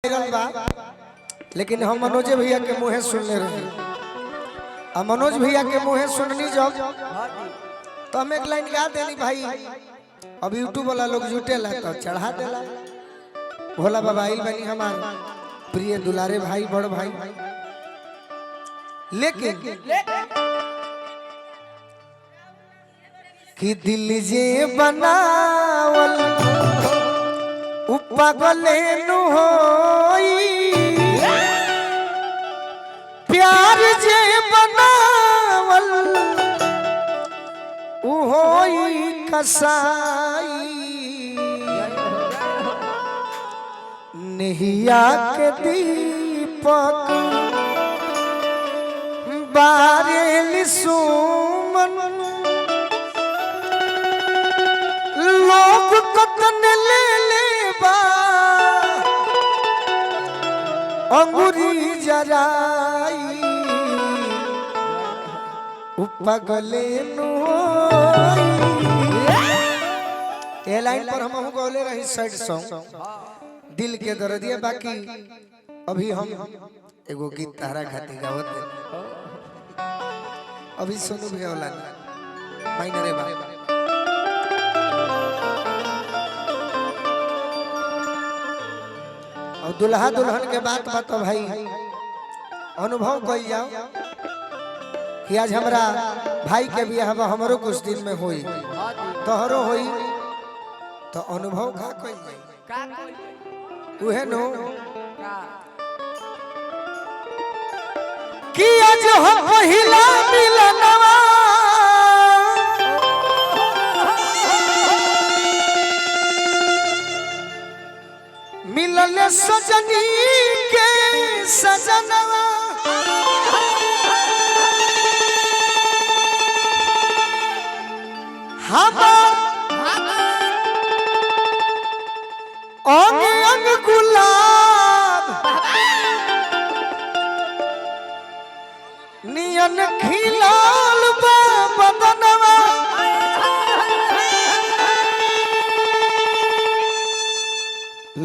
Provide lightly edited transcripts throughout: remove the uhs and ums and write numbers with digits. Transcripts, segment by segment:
Viral बा, लेकिन हम मनोज भैया के मुँहे सुनने रहे। अब मनोज भैया के मुँहे सुननी जब तो हम एक लाइन गा देनी भाई। अब यूट्यूब वाला लोग जुटेला तो चढ़ा देला। भोला बाबा आइल बनी हमार प्रिय दुलारे भाई बड़ भाई, लेकिन कि दिल जे बनावल पागले नु होई, प्यार जे बनावल उ होई कसाई। नहिया के दीपक बारेल सुमन, लोग कतन ले लेबा अंगुरी जराई। पगले ए लाइन पर हम गौले रही साइड सॉन्ग दिल के दर्दिया। बाकी अभी हम एगो गीत तारा खाती गावत अभी सुनू भी वाला माइनरे बा। और दुल्हा दुल्हन के बात बता भाई, अनुभव कर जाओ कि आज हमरा भाई के बियाह हमरो कुछ दिन में होई, तोहरो होई, तो अनुभव का कोई उहे नो कि आज हो पहिला मिलनवा। मिलल सजनी के सजनवा, अंग अंग गुलाब नियन खिलाल बा बदनवा।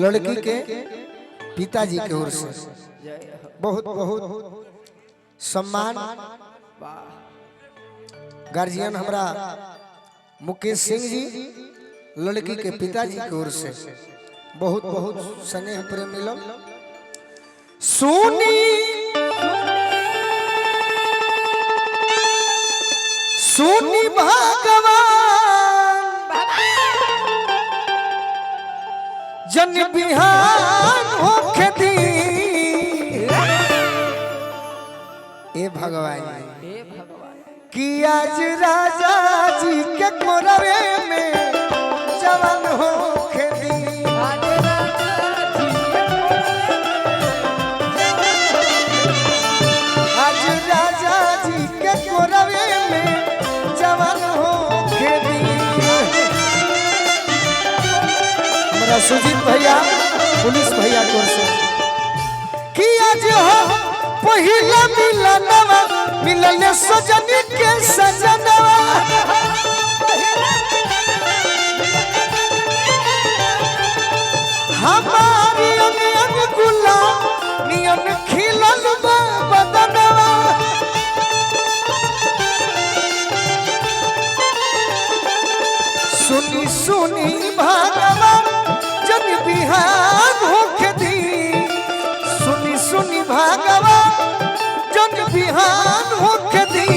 लड़की के पिताजी की ओर से बहुत बहुत सम्मान। गार्जियन हमरा मुकेश सिंह जी, लड़की के पिताजी की ओर से बहुत बहुत स्नेह प्रेम मिलल। सुनी सुनी भगवान जन बिहान होके दी। ए भगवान कि आज राजा जी के कोरवे में जवान होके दी। आज राजा जी के कोरवे में जवान होके दी। हमारा सुजीत भैया पुलिस भैया को से कि आज हो पहिला मिलनवा, मिलल सजनी के सजनवा। हमारी अंग गुलाब नियन खिलल बा बदनवा। सुनी सुनी भगवान जन बिहान होके दी। सुनी सुनी भगवान जन बिहान होके दी।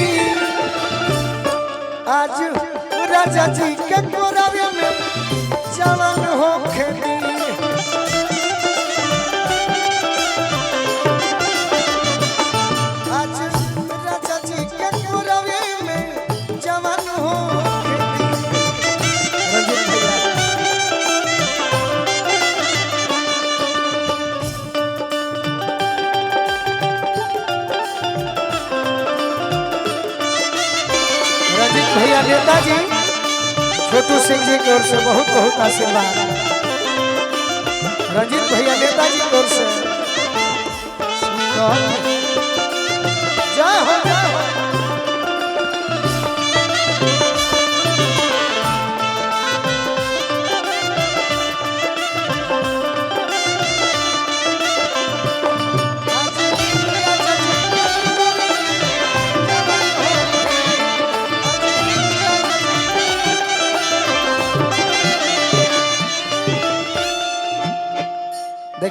आज राजा जी के कोरवे में जवान होके दी। आज राजा जी के कोरवे में जवान होके दी। रंजीत भैया भैया नेताजी छोटू सिंह जी की ओर से बहुत बहुत आशीर्वाद। रंजीत भैया नेताजी की ओर से जय हो जय हो।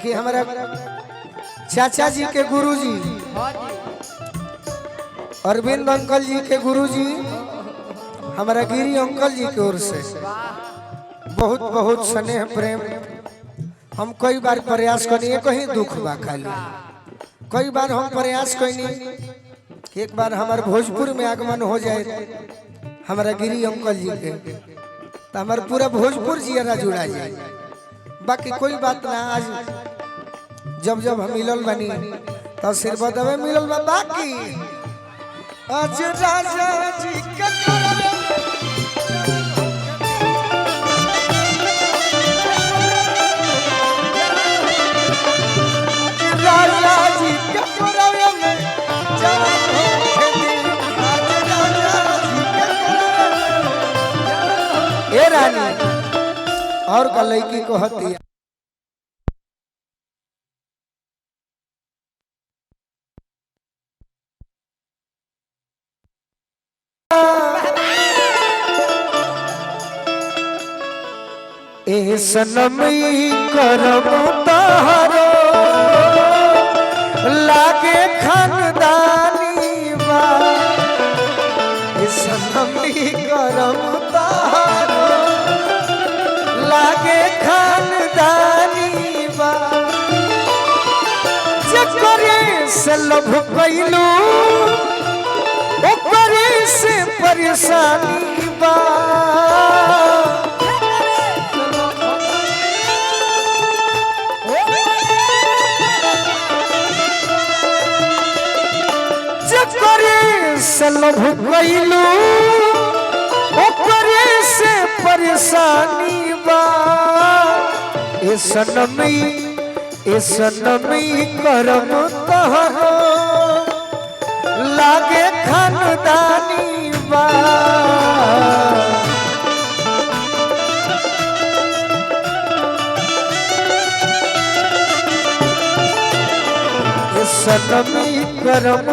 देखिए हमारा चाचा जी के गुरुजी अरविंद अंकल जी के गुरुजी हमारा गिरी अंकल जी की ओर से बहुत बहुत स्नेह प्रेम। हम कई बार प्रयास करिए कहीं दुख बा खाली कई बार हम प्रयास कईनी एक बार हमारे भोजपुर में आगमन हो जाए हमारा गिरी अंकल जी के तो हमारे पूरा भोजपुर जिया जुड़ा जाए। बाकी कोई बात ना आज जब जब हम मिलल बनी तो आशीर्वाद हमें मिलल बा। बाकी आज राजा जी के राजा जी के पुरवे में जवान हो दी आज राजा जी के ए रानी और का लड़की को हती ए सनम करम तहरो लागे खानदानी बा ए सनम करम तहरो लागे खानदानी बा जकरे से लभ कैलू ओकरे से परेशानी बा से लभ कैलू ओकरे से परेशानी बा ए सनमी करम तहरो लागे खानदानी बा ए सनमी करम